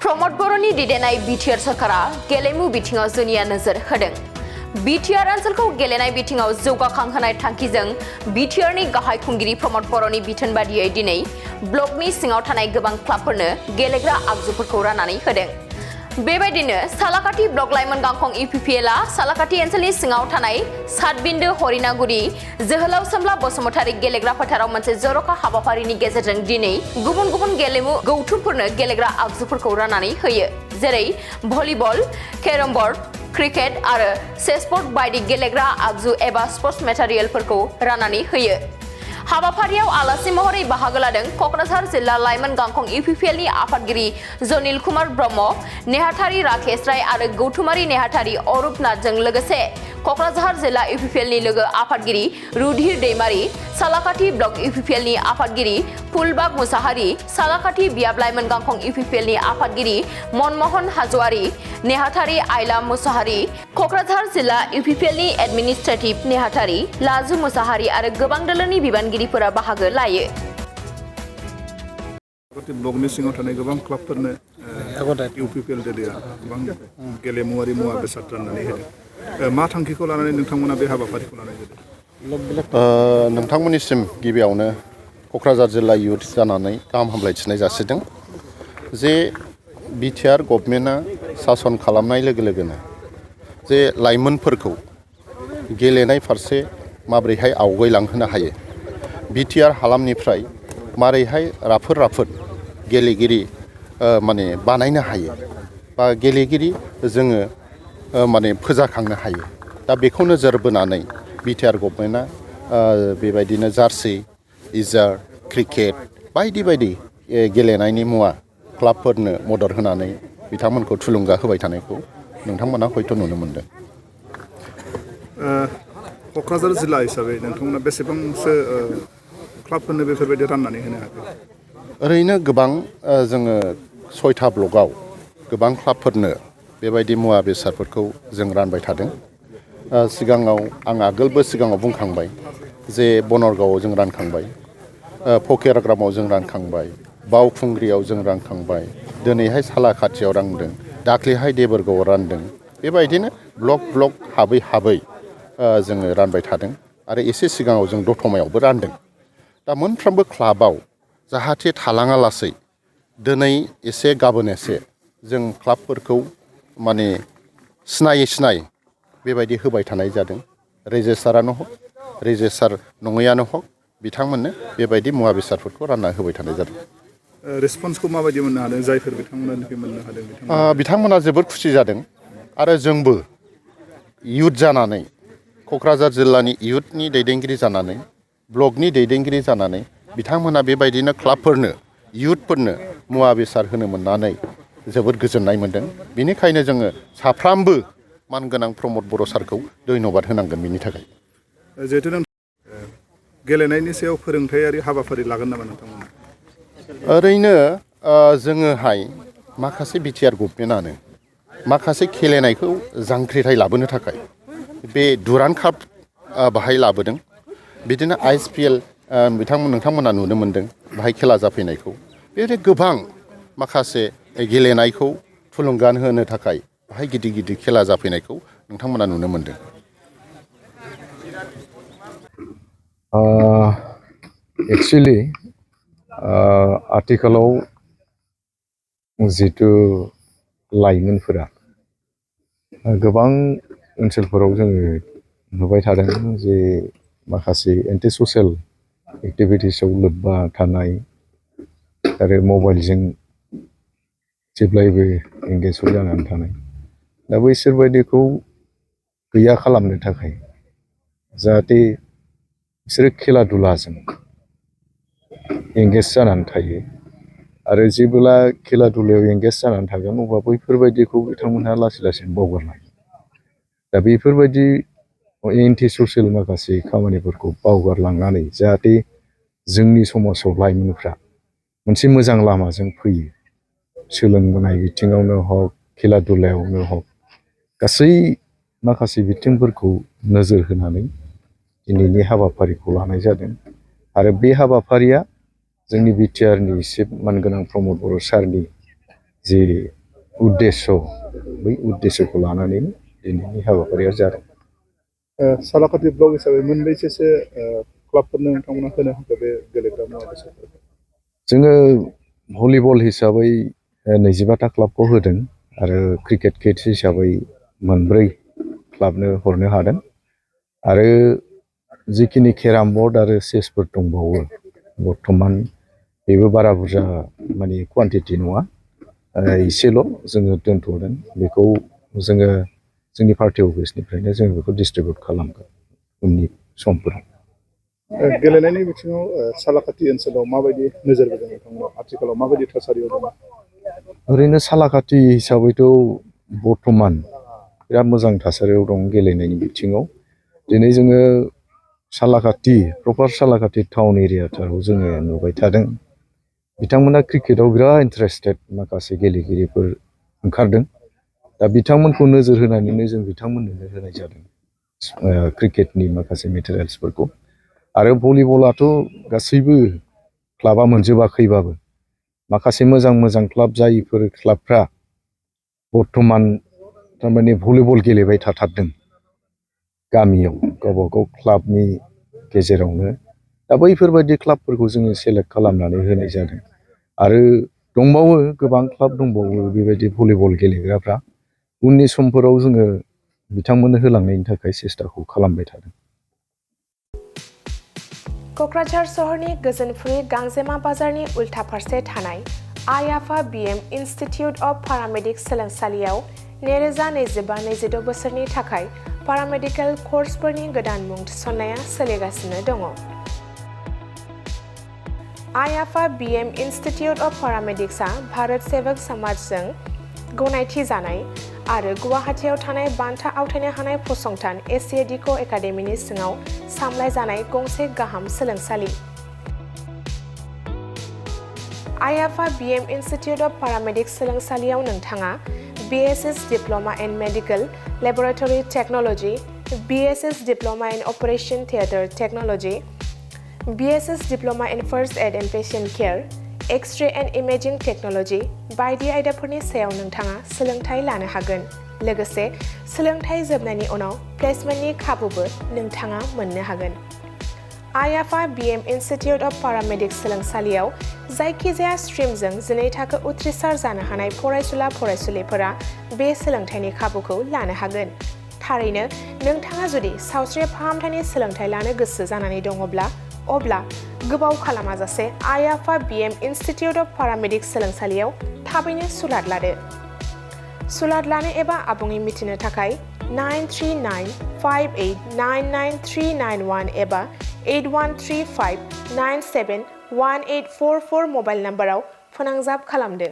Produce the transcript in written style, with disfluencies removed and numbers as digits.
प्रमोद बर'नि दैदेननाय बिटिआर सरकारा गेलेमु बिथिङाव जुनिया नोजोर होदों। बिटिआर ओनसोलखौ गेलेनाय बिथिङाव जौगाखांहोनाय थांखिजों बिटिआरनि गाहाय खुंगिरि प्रमोद बर'नि बिथोन बादियै दिनै ब्लकनि सिङाव थानाय गोबां क्लाबफोरनो गेलेग्रा आगजुफोरखौ राननानै होदों। बेबायदिनो सालाकाथि ब्लक लाइमोन गांखं इउपिपिएलआ सालाकाथि ओनसोलनि सिङाव थानाय सातबिन्दो हरिनागुरि जोहोलाव सोमब्ला बसुमतारी गेलेग्रा फोथाराव मोनसे जर'खा हाबाफारिनि गेजेरजों दिनै गुबुन गुबुन गेलेमु गौथुमफोरनो गेलेग्रा आगजुफोरखौ राननानै होयो। जेरै भलिबल, केरम बोर्ड, क्रिकेट आरो चेसबोर्ड बायदि गेलेग्रा आगजु एबा स्पर्ट्स मेटेरियेलफोरखौ राननानै होयो। हाबाफारियाव आलासि महरै बाहागो लादों क'क्राझार जिल्ला लाइमोन गांखं इउपिपिएलनि आफादगिरि जनिल कुमार ब्रह्म, नेहाथारि राकेश राय आरो गौथुमारि नेहाथारि अरुप नाथजों लोगोसे क'क्राझार जिल्ला इउपिपिएलनि लोगो आफादगिरि रुधिर दैमारि, सालाकाथि ब्लक इउपिपिएलनि आफादगिरि फुलबाग मुसाहारि, सालाकाथि बियाब लाइमोन गांखं इउपिपिएलनि आफादगिरि मनमोहन हाज'वारि, नेहाथारि आइला मुसाहारि, क'क्राझार जिल्ला इउपिपिएलनि एडमिनिस्ट्रेटिभ नेहाथारि लाजु मुसाहारि आरो गोबां दोलोनि बिबानगिरिफोरा बाहागो लायो। ब्लकनि सिङाव थानाय गोबां क्लाबफोरनो इउपिपिएल देदेया गोबां गेलेमुवारि मुवा बेसाद राननानै होदों। मा थांखिखौ लानानै नोंथांमोना बे हाबाफारिखौ लानाय जादों? नोंथांमोननिसिम गिबियावनो क'क्राझार जिल्ला इयुथ जानानै गाहाम हामलायथिनाय जासिदों जे बिटिआर गभर्नमेन्टआ सासन खालामनाय लोगो लोगोनो जे लाइमोनफोरखौ गेलेनाय फारसे माबोरैहाय आवगायलांहोनो हायो, बिटिआर हालामनिफ्राय मारैहाय राफोद गेलेगिरि माने बानायनो हायो बा गेलेगिरि जोङो माने फोजाखांनो हायो। दा बेखौ नोजोर बोनानै बिटिआर गभर्नमेन्टआ बेबायदिनो जार्सि, इजार, क्रिकेट बायदि गेलेनायनि मुवा क्लाबफोरनो मदद होनानै बिथांमोनखौ थुलुंगा होबाय थानायखौ नोंथांमोना हयथ' नुनो मोनदों। क'क्राझार जिल्ला हिसाबै नोंथांमोना बेसेबांसो क्लाबफोरनो बेफोरबायदि राननानै होनो हागोन? ओरैनो गोबां जोङो 6था ब्लकआव गोबां क्लाबफोरनो बेबायदि मुवा बेसादफोरखौ जों रानबाय थादों। सिगाङाव आं आगोलबो सिगाङाव बुंखांबाय जे बनरगावआव जों रानखांबाय, फकिराग्रामाव जों रानखांबाय, बावखुंग्रियाव जों रानखांबाय, दिनैहाय सालाकाथियाव रानदों, दाख्लैहाय देबोरगावआव रानदों। बेबायदिनो ब्लक हाबै जोङो रानबाय थादों आरो एसे सिगाङाव जों दतमायावबो रानदों। दा मोनफ्रोमबो क्लाबाव जाहाथे थालाङा लासै दिनै एसे गाबोन एसे जों क्लाबफोरखौ माने सिनाय बेबायदि होबाय थानाय जादों। रेजिस्टारानो हक रेजिस्टार नङैयानो हक बिथांमोननो बेबायदि मुवा बेसादफोरखौ रानना होबाय थानाय जादों। रेसपन्सखौ माबायदि मोननो हादों जायफोर बिथांमोननिफ्राय मोननो हादों? बिथांमोना जोबोद खुसि जादों आरो जोंबो इयुथ जानानै क'क्राझार जिल्लानि इयुथनि दैदेनगिरि जानानै ब्लकनि दैदेनगिरि जानानै बिथांमोना बेबायदिनो क्लाबफोरनो इयुथफोरनो मुवा बेसाद होनो मोननानै जोबोद गोजोननाय मोनदों। बेनिखायनो जोङो साफ्रामबो मानगोनां प्रमोद बर' सारखौ धन्यबाद होनांगोन बेनि थाखाय। जिहेतु नों गेलेनायनि सायाव फोरोंथायारि हाबाफारि लागोन नामा नोंथांमोना? ओरैनो जोङोहाय माखासे बिटिआर गभर्नमेन्टआनो माखासे गेलेनायखौ जांख्रिथाय लाबोनो थाखाय बे दुरान्ड काप बाहाय लाबोदों। बिदिनो ISPL नोंथांमोना नुनो मोन्दों बाहाय खेला जाफैनायखौ। बेबायदि गोबां माखासे गेलेनायखौ थुलुंगा होनो थाखाय बाहाय गिदिर खेला जाफैनायखौ नोंथांमोना नुनो मोन्दों। एक्सुवेलि आथिखालाव जिथु लाइमोनफोरा गोबां ओनसोलफोराव जोङो नुबाय थादों जे माखासे एन्टि ससियेल एक्टिभिटिसआव लोब्बा थानाय आरो मबाइलजों जेब्लायबो एंगेजड जानानै थानाय। दा बैसोर बायदिखौ गैया खालामनो थाखाय जाहाथे बिसोरो खेला दुलाजों एंगेज जानानै थायो आरो जेब्ला खेला दुलायाव एंगेज जानानै थागोन अब्ला बैफोरबायदिखौ बिथांमोनहा लासै बावगारलाङो। दा बेफोरबायदि एन्टि ससियेल माखासे खामानिफोरखौ बावगारलांनानै जाहाथे जोंनि समाजाव लाइमोनफ्रा मोनसे मोजां लामाजों फैयो, सोलोंबोनाय बिथिङावनो हक खेला दुलायावनो हक गासै माखासे बिथिंफोरखौ नोजोर होनानै दिनैनि हाबाफारिखौ लानाय जादों। आरो बे हाबाफारिया जोंनि बिटिआरनि चिफ मानगोनां प्रमोद बर' सारनि जि उद्देश्य बै उद्देश्यखौ लानानैनो दिनैनि हाबाफारिया जादों। सालाकाति ब्लक हिसाबै मोनबेसेसो क्लाबफोरनो नोंथांमोना होनो हाखो बे गेलेग्रा मुवा बेसादफोरखौ? जोङो भलिबल हिसाबै 25टा क्लाबखौ होदों आरो क्रिकेट किट्स हिसाबै 4 क्लाबनो हरनो हादों आरो जिखिनि केराम बर्ड आरो चेसफोर दंबावो बर्थमान बेबो बारा बुरजा माने क्वान्टिटि नङा एसेल' जोङो दोनथ'दों बेखौ जोङो जोंनि पार्टि अफिसनिफ्रायनो जों बेखौ डिस्ट्रिबिउट खालामगोन उननि समफोराव। गेलेनायनि बिथिङाव सालाकाति ओनसोलाव माबायदि नोजोर होदों नोंथांमोना आथिखालाव माबायदि थासारियाव दङ? ओरैनो सालाकाति हिसाबैथ' बर्थमान बिराद मोजां थासारियाव दं गेलेनायनि बिथिङाव। दिनै जोङो सालाकाति प्रपार सालाकाति टाउन एरियायाव जोङो नुबाय थादों बिथांमोना क्रिकेटआव बिराद इन्टारेस्टेड माखासे गेलेगिरिफोर ओंखारदों दा बिथांमोनखौ नोजोर होनानैनो जों बिथांमोननो होनाय जादों क्रिकेटनि माखासे मेटेरियेल्सफोरखौ आरो भलिबलाथ' गासैबो क्लाबा मोनजोबाखैबाबो माखासे मोजां मोजां क्लाब जायफोर क्लाबफ्रा बर्थमान थारमाने भलिबल गेलेबाय थाथारदों गामियाव गावबा गाव क्लाबनि गेजेरावनो दा बैफोरबायदि क्लाबफोरखौ जोङो सेलेक्ट खालामनानै होनाय जादों आरो दंबावो गोबां क्लाब दंबावो बेबायदि भलिबल गेलेग्राफ्रा उननि समफोराव जोङो बिथांमोननो होलांनायनि थाखाय सेस्टाखौ खालामबाय थादों। क'क्राझार सहरनि गोजोनफुरि गांजेमा बाजारनि उल्था फारसे थानाय आइ आफा बिएम इनस्टिट्युट अफ पारामेडिक सोलोंसालियाव 2025-26 बोसोरनि थाखाय पारामेडिकेल कर्सफोरनि गोदान मुं थिसननाया सोलिगासिनो दङ। आइ आफा बिएम इनस्टिट्युट अफ पारामेडिक्सआ भारत सेवक समाजजों गनायथि जानाय आरो गुवाहाटीआव थानाय बान्था आवथायनो हानाय फसंथान एसिएडिक' एकाडेमिनि सिङाव सामलायजानाय गंसे गाहाम सोलोंसालि। आइ आफा बिएम इनस्टिट्युट अफ पारामेडिक्स सोलोंसालियाव नोंथाङा BSS diploma in medical laboratory technology, BSS diploma in operation theatre technology, BSS diploma in first aid and patient care, x-ray and imaging technology बायदि आयदाफोरनि सायाव नोंथाङा सोलोंथाय लानो हागोन। लोगोसे सोलोंथाय जोबनायनि उनाव प्लेसमेन्टनि खाबुबो नोंथाङा मोननो हागोन। आइ आफा बिएम इनस्टिट्युट अफ पारामेडिक्स सोलोंसालियाव जायखिजाया स्ट्रिमजों 12 थाखो उथ्रिसार जानो हानाय फरायसुला फरायसुलिफोरा बे सोलोंथायनि खाबुखौ लानो हागोन। थारैनो नोंथाङा जुदि सावस्रि फाहामथायनि सोलोंथाय लानो गोसो जानानै दङब्ला अब्ला गोबाव खालामाजासे आइ आफा बिएम इनस्टिट्युट अफ पारामेडिक्स सोलोंसालियाव थाबैनो सुलाद लादो। सुलाद लानो एबा आबुङै मिथिनो थाखाय 9395899391 एबा 8135971844 मबाइल नाम्बाराव फोनांजाब खालामदो।